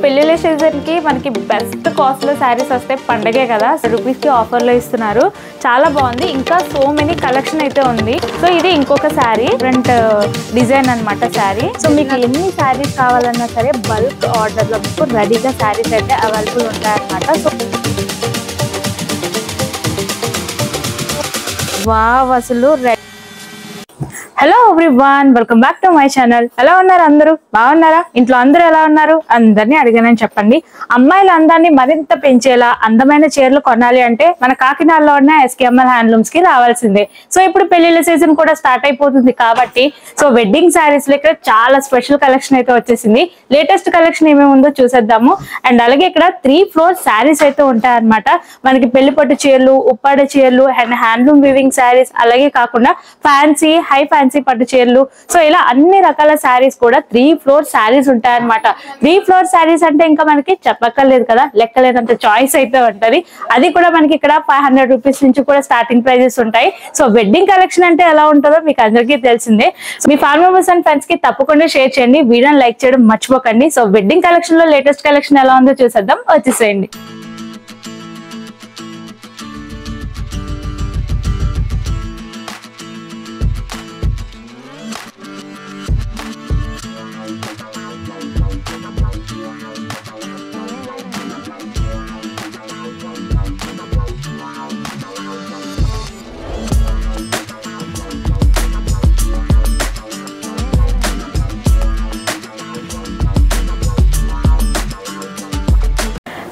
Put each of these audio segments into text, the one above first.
పెళ్లిళ్ళ సీజన్ కి మనకి బెస్ట్ కాస్ట్ లో శారీస్ వస్తే పండగే కదా, రూపీస్ కి ఆఫర్ లో ఇస్తున్నారు. చాలా బాగుంది. ఇంకా సో మెనీ కలెక్షన్ అయితే ఉంది. సో ఇది ఇంకొక శారీ, డిఫరెంట్ డిజైన్ అన్నమాట శారీ. సో మీకు ఎన్ని శారీస్ కావాలన్నా సరే బల్క్ ఆర్డర్ లో మీకు రెడీగా శారీస్ అయితే అవైలబుల్ ఉంటాయన్నమాట. సో వావ్, అసలు hello everyone, welcome back to my channel. ఎలా ఉన్నారు అందరూ? బాగున్నారా? ఇంట్లో అందరూ ఎలా ఉన్నారు? అందరినీ అడిగానని చెప్పండి. అమ్మాయిల అందాన్ని మరింత పెంచేలా అందమైన చీరలు కొనాలి అంటే మన కాకినాడలో ఉన్న SKML హ్యాండ్లూమ్స్ కి రావాల్సిందే. సో ఇప్పుడు పెళ్లిళ్ళ సీజన్ కూడా స్టార్ట్ అయిపోతుంది కాబట్టి సో వెడ్డింగ్ శారీస్ లో ఇక్కడ చాలా స్పెషల్ కలెక్షన్ అయితే వచ్చేసింది. లేటెస్ట్ కలెక్షన్ ఏమేమి ఉందో చూసేద్దాము. అండ్ అలాగే ఇక్కడ 3 floor శారీస్ అయితే ఉంటాయన్నమాట. మనకి పెళ్లి పట్టు చీరలు, ఉప్పాడ చీరలు అండ్ హ్యాండ్లూమ్ వీవింగ్ శారీస్, అలాగే కాకుండా ఫ్యాన్సీ, హై ఫ్యాన్సీ పట్టు చీరలు, సో ఇలా అన్ని రకాల శారీస్ కూడా 3 floor శారీస్ ఉంటాయన్నమాట. 3 floor శారీస్ అంటే ఇంకా మనకి చెప్పక్కర్లేదు కదా, లెక్కలేనంత చాయిస్ అయితే ఉంటది. అది కూడా మనకి ఇక్కడ 500 రూపీస్ నుంచి కూడా స్టార్టింగ్ ప్రైజెస్ ఉంటాయి. సో వెడ్డింగ్ కలెక్షన్ అంటే ఎలా ఉంటుందో మీకు అందరికీ తెలిసిందే. మీ ఫ్యామిలీ మెంబర్స్ అండ్ ఫ్రెండ్స్ కి తప్పకుండా షేర్ చేయండి, వీడియోని లైక్ చేయడం మర్చిపోకండి. సో వెడ్డింగ్ కలెక్షన్ లో లేటెస్ట్ కలెక్షన్ ఎలా ఉందో చూసేద్దాం, వచ్చేసేయండి.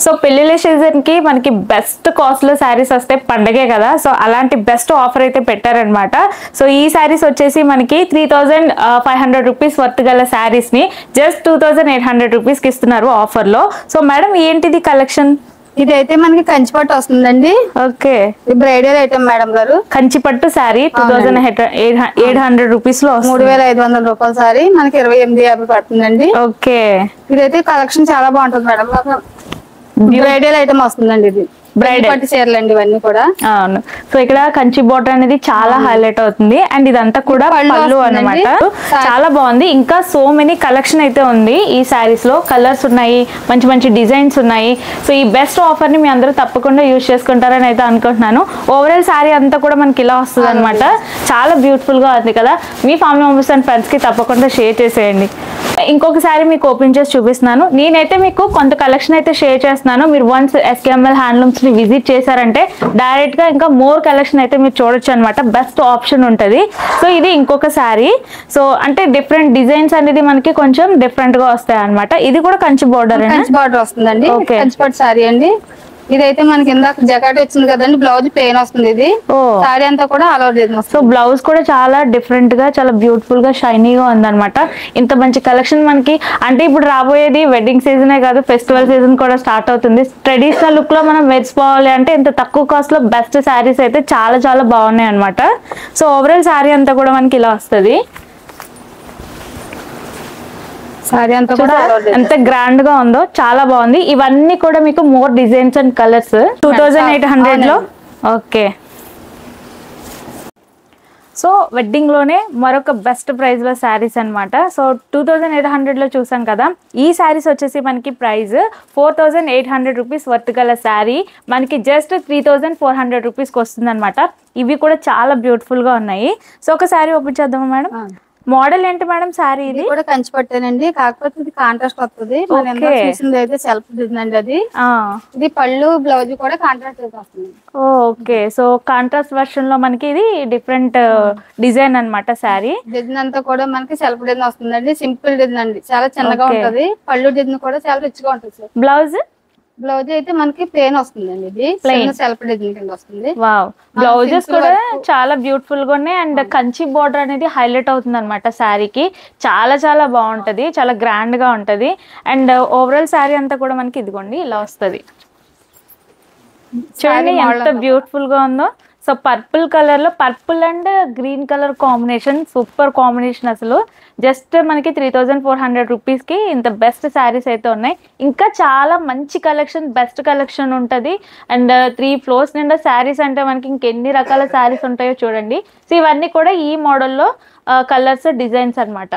సో పెళ్లిళ్ళ సీజన్ కి మనకి బెస్ట్ కాస్ట్ లో శారీస్ వస్తే పండగే కదా, సో అలాంటి బెస్ట్ ఆఫర్ అయితే పెట్టారనమాట. సో ఈ శారీస్ వచ్చేసి మనకి 3500 రూపీస్ వర్త్ గల శారీస్ ని జస్ట్ 2800 రూపీస్ కి ఇస్తున్నారు ఆఫర్ లో. సో మేడం, ఏంటిది కలెక్షన్? ఇదైతే మనకి కంచిపట్టు వస్తుందండి. ఓకే, బ్రైడల్ ఐటమ్ మేడం గారు. కంచిపట్టు శారీ 2800 రూపీస్ లో 3500 రూపాయల శారీ మనకి 2850 పడుతుందండి. ఓకే, ఇదైతే కలెక్షన్ చాలా బాగుంటుంది మేడం. బ్రైడల్ ఐటమ్ వస్తుందండి. ఇది బ్రైడల్ పట్టు చీరలు అండి ఇవన్నీ కూడా. అవును. సో ఇక్కడ కంచి బోర్డర్ అనేది చాలా హైలైట్ అవుతుంది. అండ్ ఇదంతా కూడా పళ్ళు అన్నమాట. చాలా బాగుంది. ఇంకా సో మెనీ కలెక్షన్ అయితే ఉంది ఈ శారీస్ లో. కలర్స్ ఉన్నాయి, మంచి మంచి డిజైన్స్ ఉన్నాయి. సో ఈ బెస్ట్ ఆఫర్ ని మీ అందరూ తప్పకుండా యూజ్ చేసుకుంటారని అయితే అనుకుంటున్నాను. ఓవరాల్ శారీ అంతా కూడా మనకి ఇలా వస్తుంది అనమాట. చాలా బ్యూటిఫుల్ గా ఉంది కదా. మీ ఫ్యామిలీ మెంబర్స్ అండ్ ఫ్రెండ్స్ కి తప్పకుండా షేర్ చేసేయండి. ఇంకొక శారీ మీకు ఓపెన్ చేసి చూపిస్తున్నాను. నేనైతే మీకు కొంత కలెక్షన్ అయితే షేర్ చేస్తున్నాను. మీరు వన్స్ SKML హ్యాండ్లూమ్స్ ని విజిట్ చేశారంటే డైరెక్ట్ గా ఇంకా మోర్ కలెక్షన్ అయితే మీరు చూడొచ్చు అనమాట. బెస్ట్ ఆప్షన్ ఉంటది. సో ఇది ఇంకొక శారీ. సో అంటే డిఫరెంట్ డిజైన్స్ అనేది మనకి కొంచెం డిఫరెంట్ గా వస్తాయి అనమాట. ఇది కూడా కంచి బోర్డర్ వస్తుందండి. కంచిపట్టు శారీ అండి. ఇదైతే మనకి ఇందాక జకాట్ వచ్చింది కదండి, బ్లౌజ్ ప్లెయిన్ వస్తుంది. ఇది సారీ అంతా కూడా all over design. So blouse కూడా చాలా డిఫరెంట్ గా, చాలా బ్యూటిఫుల్ గా, షైనీగా ఉందన్నమాట. ఇంత మంచి కలెక్షన్ మనకి అంటే ఇప్పుడు రాబోయేది వెడ్డింగ్ సీజనే కాదు, ఫెస్టివల్ సీజన్ కూడా స్టార్ట్ అవుతుంది. ట్రెడిషనల్ లుక్ లో మనం మెరిసిపోవాలి అంటే ఇంత తక్కువ కాస్ట్ లో బెస్ట్ శారీస్ అయితే చాలా చాలా బాగున్నాయి అనమాట. సో ఓవరాల్ శారీ అంతా కూడా మనకి ఇలా వస్తుంది. ఎంత గ్రాండ్ గా ఉందో, చాలా బాగుంది. ఇవన్నీ కూడా మీకు మోర్ డిజైన్స్ అండ్ కలర్స్ 2800 లో. ఓకే, సో వెడ్డింగ్ లోనే మరొక బెస్ట్ ప్రైస్ లో శారీస్ అనమాట. సో 2800 లో చూసాం కదా. ఈ శారీస్ వచ్చేసి మనకి ప్రైస్ 4800 రూపీస్ వర్త్ గల శారీ మనకి జస్ట్ 3400 రూపీస్కి వస్తుంది అనమాట. ఇవి కూడా చాలా బ్యూటిఫుల్ గా ఉన్నాయి. సో ఒక శారీ ఓపెన్ చేద్దామా మేడం? మోడల్ ఏంటి మేడం శారీ? ఇది కూడా కంచి పట్టేనండి, కాకపోతే ఇది కాంట్రాస్ట్ వస్తుంది. అయితే సెల్ఫ్ డిజైన్ అది. ఇది పళ్ళు బ్లౌజ్ కూడా కాంట్రాస్ట్ వస్తుంది. ఓకే, సో కాంట్రాస్ట్ వర్షన్ లో మనకి ఇది డిఫరెంట్ డిజైన్ అన్నమాట. శారీ డిజైన్ అంతా కూడా మనకి సెల్ఫ్ డిజైన్ వస్తుందండి. సింపుల్ డిజైన్ అండి, చాలా చిన్నగా ఉంటది. పళ్ళు డిజైన్ కూడా చాలా రిచ్ గా ఉంటుంది. బ్లౌజ్ బ్లౌజ్ అయితే మనకి ప్లెయిన్ వస్తుందండి. ఇది ప్లెయిన్ సెల్ఫ్ డిజైన్ కింద వస్తుంది. వావ్, బ్లౌజెస్ కూడా చాలా బ్యూటిఫుల్ గా ఉన్నాయి. అండ్ కంచి బోర్డర్ అనేది హైలైట్ అవుతుంది అనమాట శారీకి. చాలా చాలా బాగుంటది, చాలా గ్రాండ్ గా ఉంటది. అండ్ ఓవరాల్ శారీ అంతా కూడా మనకి ఇదిగోండి ఇలా వస్తుంది. చూడండి ఎంత బ్యూటిఫుల్ గా ఉందో. సో పర్పుల్ కలర్ లో, purple and green colour combination, super combination అసలు. జస్ట్ మనకి 3400 రూపీస్కి ఇంత బెస్ట్ శారీస్ అయితే ఉన్నాయి. ఇంకా చాలా మంచి కలెక్షన్, బెస్ట్ కలెక్షన్ ఉంటుంది. అండ్ 3 floors నిండా శారీస్ అంటే మనకి ఇంకెన్ని రకాల శారీస్ ఉంటాయో చూడండి. సో ఇవన్నీ కూడా ఈ మోడల్లో కలర్స్, డిజైన్స్ అనమాట.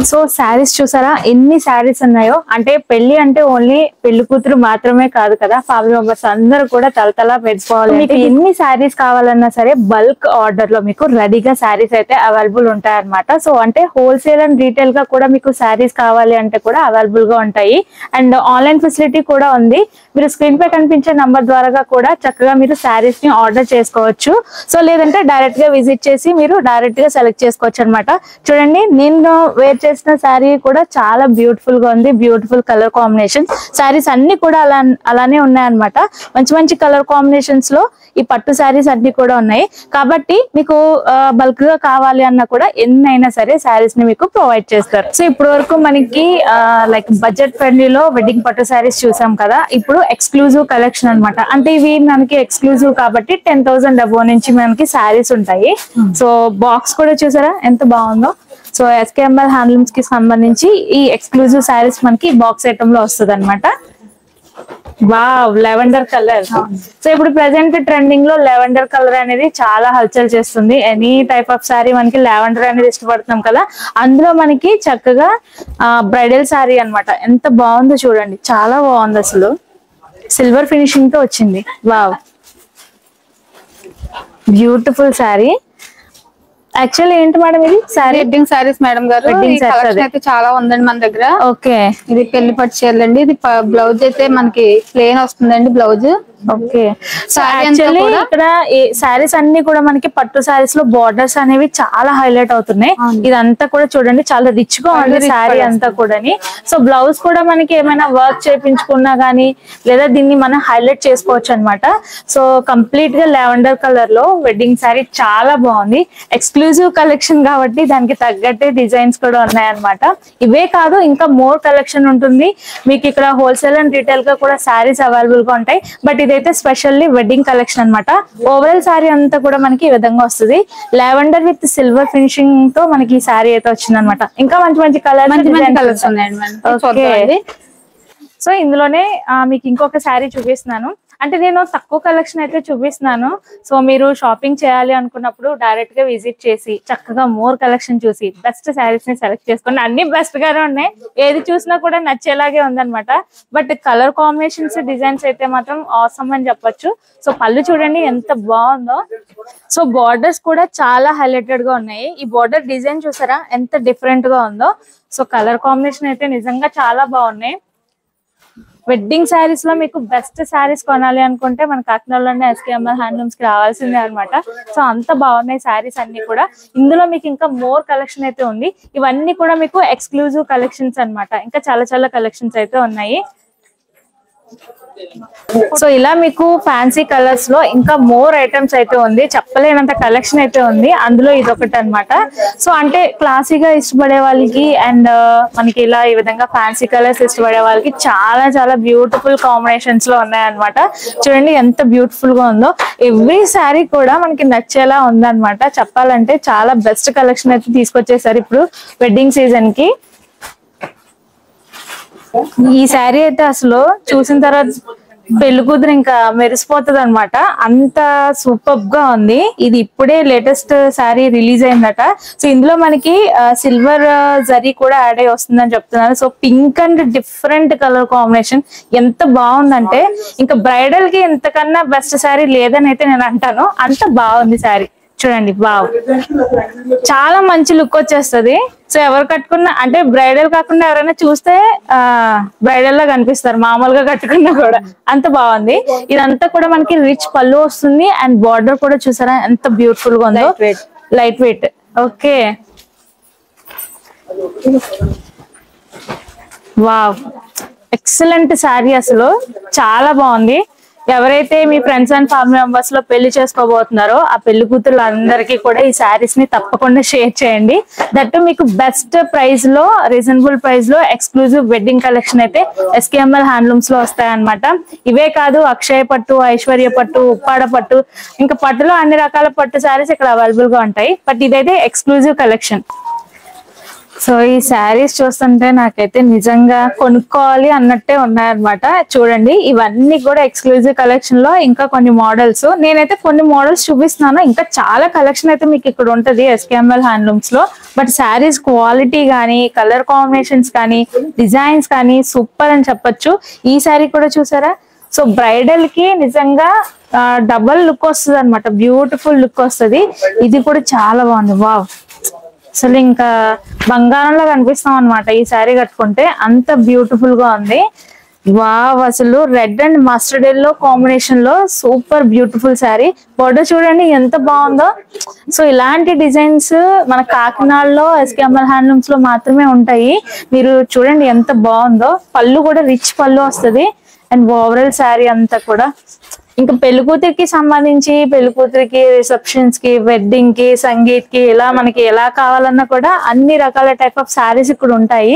సో శారీస్ చూసారా ఎన్ని శారీస్ ఉన్నాయో. అంటే పెళ్లి అంటే ఓన్లీ పెళ్లి కూతురు మాత్రమే కాదు కదా, ఫ్యామిలీ మెంబర్స్ అందరూ కూడా తలతలా పెట్టుకోవాలి. మీకు ఎన్ని శారీస్ కావాలన్నా సరే బల్క్ ఆర్డర్ లో మీకు రెడీగా శారీస్ అయితే అవైలబుల్ ఉంటాయి అనమాట. సో అంటే హోల్సేల్ అండ్ రీటైల్ గా కూడా మీకు శారీస్ కావాలి అంటే కూడా అవైలబుల్ గా ఉంటాయి. అండ్ ఆన్లైన్ ఫెసిలిటీ కూడా ఉంది. మీరు స్క్రీన్ పై కనిపించే నంబర్ ద్వారా కూడా చక్కగా మీరు శారీస్ ని ఆర్డర్ చేసుకోవచ్చు. సో లేదంటే డైరెక్ట్ గా విజిట్ చేసి మీరు డైరెక్ట్ గా సెలెక్ట్ చేసుకోవచ్చు అనమాట. చూడండి నేను వేర్ చేసిన శారీ కూడా చాలా బ్యూటిఫుల్ గా ఉంది. బ్యూటిఫుల్ కలర్ కాంబినేషన్ శారీస్ అన్ని కూడా అలానే ఉన్నాయన్నమాట. మంచి మంచి కలర్ కాంబినేషన్స్ లో ఈ పట్టు శారీస్ అన్ని కూడా ఉన్నాయి. కాబట్టి మీకు బల్క్ గా కావాలి అన్నా కూడా ఎన్నైనా సరే శారీస్ ని మీకు ప్రొవైడ్ చేస్తారు. సో ఇప్పటి వరకు మనకి లైక్ బడ్జెట్ ఫ్రెండ్లీలో వెడ్డింగ్ పట్టు శారీస్ చూసాం కదా. ఇప్పుడు ఎక్స్క్లూజివ్ కలెక్షన్ అన్నమాట. అంటే ఇవి మనకి ఎక్స్క్లూజివ్ కాబట్టి 10,000 అబోవ్ నుంచి మనకి శారీస్ ఉంటాయి. సో బాక్స్ కూడా చూసారా ఎంత బాగుందో. సో ఎస్కేఎంఎల్ హ్యాండ్లూమ్స్ కి సంబంధించి ఈ ఎక్స్క్లూజివ్ శారీస్ మనకి బాక్స్ ఐటమ్ లో వస్తుంది అనమాట. Wow, lavender colour. సో ఇప్పుడు ప్రెసెంట్ ట్రెండింగ్ లో లెవెండర్ కలర్ అనేది చాలా హల్చల్ చేస్తుంది. ఎనీ టైప్ ఆఫ్ శారీ మనకి లెవెండర్ అనేది ఇష్టపడుతున్నాం కదా. అందులో మనకి చక్కగా బ్రైడల్ శారీ అన్నమాట. ఎంత బాగుందో చూడండి, చాలా బాగుంది అసలు. సిల్వర్ ఫినిషింగ్ తో వచ్చింది. Wow, beautiful sari. యాక్చువల్లీ ఏంటి మేడం ఇది శారీ? వెడ్డింగ్ సారీస్ మేడం గారు. వెడ్డింగ్ కలెక్షన్ అయితే చాలా ఉందండి మన దగ్గర. ఓకే, ఇది పెళ్లి పట్టు చీరలండి. ఇది బ్లౌజ్ అయితే మనకి ప్లేన్ వస్తుందండి బ్లౌజ్. ఓకే. సో యాక్చువల్లీ ఇక్కడ శారీస్ అన్ని కూడా మనకి పట్టు శారీస్ లో బార్డర్స్ అనేవి చాలా హైలైట్ అవుతున్నాయి. ఇదంతా కూడా చూడండి చాలా రిచ్ గా ఉంది శారీ అంతా కూడా. సో బ్లౌజ్ కూడా మనకి ఏమైనా వర్క్ చేయించుకున్నా గానీ లేదా దీన్ని మనం హైలైట్ చేసుకోవచ్చు అనమాట. సో కంప్లీట్ గా లావెండర్ కలర్ లో వెడ్డింగ్ శారీ చాలా బాగుంది. ఎక్స్క్లూజివ్ కలెక్షన్ కాబట్టి దానికి తగ్గట్టే డిజైన్స్ కూడా ఉన్నాయన్నమాట. ఇవే కాదు ఇంకా మోర్ కలెక్షన్ ఉంటుంది మీకు ఇక్కడ. హోల్సేల్ అండ్ రీటైల్ గా కూడా శారీస్ అవైలబుల్ గా ఉంటాయి. బట్ ఇదైతే స్పెషల్లీ వెడ్డింగ్ కలెక్షన్ అన్నమాట. ఓవరాల్ శారీ అంతా కూడా మనకి ఈ విధంగా వస్తుంది. లావెండర్ విత్ సిల్వర్ ఫినిషింగ్ తో మనకి ఈ శారీ అయితే వచ్చింది అనమాట. ఇంకా మంచి మంచి కలర్స్ ఉన్నాయండి. సో ఇందులోనే మీకు ఇంకొక శారీ చూపిస్తున్నాను. అంటే నేను తక్కువ కలెక్షన్ అయితే చూపిస్తున్నాను. సో మీరు షాపింగ్ చేయాలి అనుకున్నప్పుడు డైరెక్ట్ గా విజిట్ చేసి చక్కగా మోర్ కలెక్షన్ చూసి బెస్ట్ శారీస్ ని సెలెక్ట్ చేసుకోండి. అన్ని బెస్ట్ గానే ఉన్నాయి, ఏది చూసినా కూడా నచ్చేలాగే ఉందన్నమాట. బట్ కలర్ కాంబినేషన్స్ డిజైన్స్ అయితే మాత్రం ఆసమ్ అని చెప్పొచ్చు. సో పళ్ళు చూడండి ఎంత బాగుందో. సో బార్డర్స్ కూడా చాలా హైలైటెడ్ గా ఉన్నాయి. ఈ బార్డర్ డిజైన్ చూసారా ఎంత డిఫరెంట్ గా ఉందో. సో కలర్ కాంబినేషన్ అయితే నిజంగా చాలా బాగున్నాయి. వెడ్డింగ్ శారీస్ లో మీకు బెస్ట్ శారీస్ కొనాలి అనుకుంటే మన కాకినాడలోనే ఎస్కేఎంఎల్ హ్యాండ్లూమ్స్ కి రావాల్సిందే అనమాట. సో అంత బాగున్నాయి శారీస్ అన్ని కూడా. ఇందులో మీకు ఇంకా మోర్ కలెక్షన్ అయితే ఉంది. ఇవన్నీ కూడా మీకు ఎక్స్క్లూజివ్ కలెక్షన్స్ అన్నమాట. ఇంకా చాలా చాలా కలెక్షన్స్ అయితే ఉన్నాయి. సో ఇలా మీకు ఫ్యాన్సీ కలర్స్ లో ఇంకా మోర్ ఐటమ్స్ అయితే ఉంది. చెప్పలేనంత కలెక్షన్ అయితే ఉంది. అందులో ఇదొకటి అన్నమాట. సో అంటే క్లాసీగా ఇష్టపడే వాళ్ళకి అండ్ మనకి ఇలా ఈ విధంగా ఫ్యాన్సీ కలర్స్ ఇష్టపడే వాళ్ళకి చాలా చాలా బ్యూటిఫుల్ కాంబినేషన్స్ లో ఉన్నాయన్నమాట. చూడండి ఎంత బ్యూటిఫుల్ గా ఉందో. ఎవ్రీ శారీ కూడా మనకి నచ్చేలా ఉందన్నమాట. చెప్పాలంటే చాలా బెస్ట్ కలెక్షన్ అయితే తీసుకొచ్చేసారు ఇప్పుడు వెడ్డింగ్ సీజన్ కి. ఈ శారీ అయితే అసలు చూసిన తర్వాత పెళ్లి కూతురు ఇంకా మెరిసిపోతుంది అనమాట. అంత సూపర్ గా ఉంది. ఇది ఇప్పుడే లేటెస్ట్ శారీ రిలీజ్ అయిందట. సో ఇందులో మనకి సిల్వర్ జరీ కూడా యాడ్ అయ్యి వస్తుందని చెప్తున్నారు. So pink and different colour combination ఎంత బాగుందంటే ఇంకా బ్రైడల్ కి ఇంతకన్నా బెస్ట్ శారీ లేదని అయితే నేను అంటాను. అంత బాగుంది శారీ. చూడండి వావ్, చాలా మంచి లుక్ వచ్చేస్తుంది. సో ఎవరు కట్టుకున్నా అంటే బ్రైడల్ కాకుండా ఎవరైనా చూస్తే బ్రైడల్ లా కనిపిస్తారు మామూలుగా కట్టుకున్నా కూడా. అంత బాగుంది. ఇదంతా కూడా మనకి రిచ్ పళ్ళు వస్తుంది అండ్ బార్డర్ కూడా చూసారా ఎంత బ్యూటిఫుల్ గా ఉందో. Light weight. Okay, wow, excellent sari అసలు చాలా బాగుంది. ఎవరైతే మీ ఫ్రెండ్స్ అండ్ ఫ్యామిలీ మెంబర్స్ లో పెళ్లి చేసుకోబోతున్నారో ఆ పెళ్లి కూతురు అందరికీ కూడా ఈ శారీస్ ని తప్పకుండా షేర్ చేయండి. దట్టు మీకు బెస్ట్ ప్రైస్ లో రీజనబుల్ ప్రైస్ లో ఎక్స్క్లూజివ్ వెడ్డింగ్ కలెక్షన్ అయితే ఎస్కేఎంఎల్ హ్యాండ్లూమ్స్ లో వస్తాయన్నమాట. ఇవే కాదు అక్షయ పట్టు, ఐశ్వర్య పట్టు, ఉప్పాడ పట్టు, ఇంకా పట్టులో అన్ని రకాల పట్టు శారీస్ ఇక్కడ అవైలబుల్ గా ఉంటాయి. బట్ ఇదైతే ఎక్స్క్లూజివ్ కలెక్షన్. సో ఈ శారీస్ చూస్తుంటే నాకైతే నిజంగా కొనుక్కోవాలి అన్నట్టే ఉన్నాయన్నమాట. చూడండి ఇవన్నీ కూడా ఎక్స్క్లూజివ్ కలెక్షన్ లో ఇంకా కొన్ని మోడల్స్, నేనైతే కొన్ని మోడల్స్ చూపిస్తున్నాను. ఇంకా చాలా కలెక్షన్ అయితే మీకు ఇక్కడ ఉంటది SKML హ్యాండ్లూమ్స్ లో. బట్ శారీస్ క్వాలిటీ కానీ, కలర్ కాంబినేషన్స్ కానీ, డిజైన్స్ కానీ సూపర్ అని చెప్పొచ్చు. ఈ శారీ కూడా చూసారా? సో బ్రైడల్ కి నిజంగా డబల్ లుక్ వస్తుంది అనమాట, బ్యూటిఫుల్ లుక్ వస్తుంది. ఇది కూడా చాలా బాగుంది. వావ్, అసలు ఇంకా బంగారంలో కనిపిస్తాం అనమాట ఈ శారీ కట్టుకుంటే, అంత బ్యూటిఫుల్ గా ఉంది. వావ్, అసలు red and mustard yellow combination లో సూపర్ బ్యూటిఫుల్ శారీ. బోర్డర్ చూడండి ఎంత బాగుందో. సో ఇలాంటి డిజైన్స్ మన కాకినాడలో SKML హ్యాండ్లూమ్స్ లో మాత్రమే ఉంటాయి. మీరు చూడండి ఎంత బాగుందో. పళ్ళు కూడా రిచ్ పళ్ళు వస్తుంది. అండ్ ఓవరాల్ శారీ అంతా కూడా ఇంకా పెళ్లి కూతురికి సంబంధించి, పెళ్లి కూతురికి రిసెప్షన్స్ కి, వెడ్డింగ్ కి, సంగీత్ కి, ఇలా మనకి ఎలా కావాలన్నా కూడా అన్ని రకాల టైప్ ఆఫ్ శారీస్ ఇక్కడ ఉంటాయి.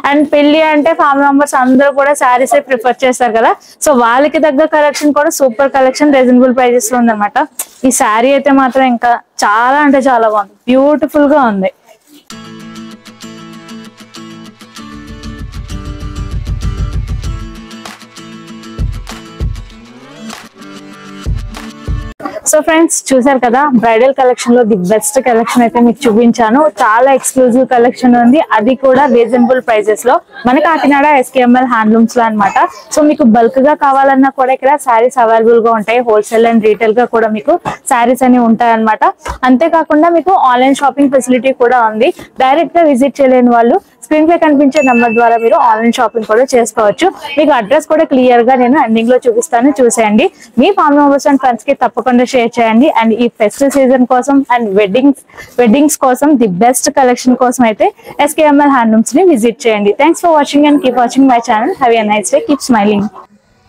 అండ్ పెళ్లి అంటే ఫ్యామిలీ మెంబర్స్ అందరూ కూడా శారీస్ ప్రిఫర్ చేస్తారు కదా. సో వాళ్ళకి తగ్గ కలెక్షన్ కూడా సూపర్ కలెక్షన్ రీజనబుల్ ప్రైజెస్ లో ఉందన్నమాట. ఈ శారీ అయితే మాత్రం ఇంకా చాలా అంటే చాలా బాగుంది, బ్యూటిఫుల్ గా ఉంది. సో ఫ్రెండ్స్ చూసారు కదా, బ్రైడల్ కలెక్షన్ లో ది బెస్ట్ కలెక్షన్ అయితే మీకు చూపించాను. చాలా ఎక్స్క్లూజివ్ కలెక్షన్ ఉంది, అది కూడా రీజనబుల్ ప్రైజెస్ లో మన కాకినాడ SKML హ్యాండ్లూమ్స్ లో అనమాట. సో మీకు బల్క్ గా కావాలన్నా కూడా ఇక్కడ శారీస్ అవైలబుల్ గా ఉంటాయి. హోల్సేల్ అండ్ రీటైల్ గా కూడా మీకు శారీస్ అని ఉంటాయి అనమాట. అంతేకాకుండా మీకు ఆన్లైన్ షాపింగ్ ఫెసిలిటీ కూడా ఉంది. డైరెక్ట్ గా విజిట్ చేయలేని వాళ్ళు స్క్రీన్ పై కనిపించే నెంబర్ ద్వారా మీరు ఆన్లైన్ షాపింగ్ కూడా చేసుకోవచ్చు. మీకు అడ్రస్ కూడా క్లియర్ గా నేను ఎండింగ్ లో చూపిస్తాను, చూసేయండి. మీ ఫ్యామిలీ మెంబర్స్ అండ్ ఫ్రెండ్స్ కి తప్పకుండా షేర్ చేయండి. అండ్ ఈ ఫెస్టివ్ సీజన్ కోసం అండ్ వెడ్డింగ్స్ కోసం ది బెస్ట్ కలెక్షన్ కోసం అయితే SKML హ్యాండ్లూమ్స్ ని విజిట్ చేయండి. Thanks for watching and keep watching my channel. Have a nice day, keep smiling.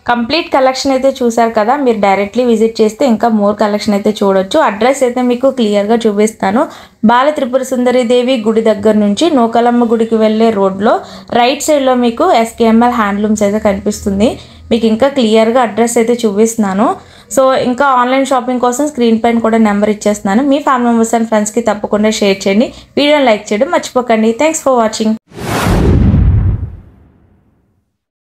Complete collection అయితే చూసారు కదా. మీరు డైరెక్ట్లీ విజిట్ చేస్తే ఇంకా మోర్ కలెక్షన్ అయితే చూడొచ్చు. అడ్రస్ అయితే మీకు క్లియర్గా చూపిస్తాను. బాల త్రిపుర సుందరి దేవి గుడి దగ్గర నుంచి నూకలమ్మ గుడికి వెళ్ళే రోడ్లో రైట్ సైడ్లో మీకు SKML హ్యాండ్లూమ్స్ అయితే కనిపిస్తుంది. మీకు ఇంకా క్లియర్గా అడ్రస్ అయితే చూపిస్తున్నాను. సో ఇంకా ఆన్లైన్ షాపింగ్ కోసం స్క్రీన్ పైన కూడా నెంబర్ ఇచ్చేస్తున్నాను. మీ ఫ్యామిలీ మెంబర్స్ అండ్ ఫ్రెండ్స్కి తప్పకుండా షేర్ చేయండి. వీడియోని లైక్ చేయడం మర్చిపోకండి. Thanks for watching.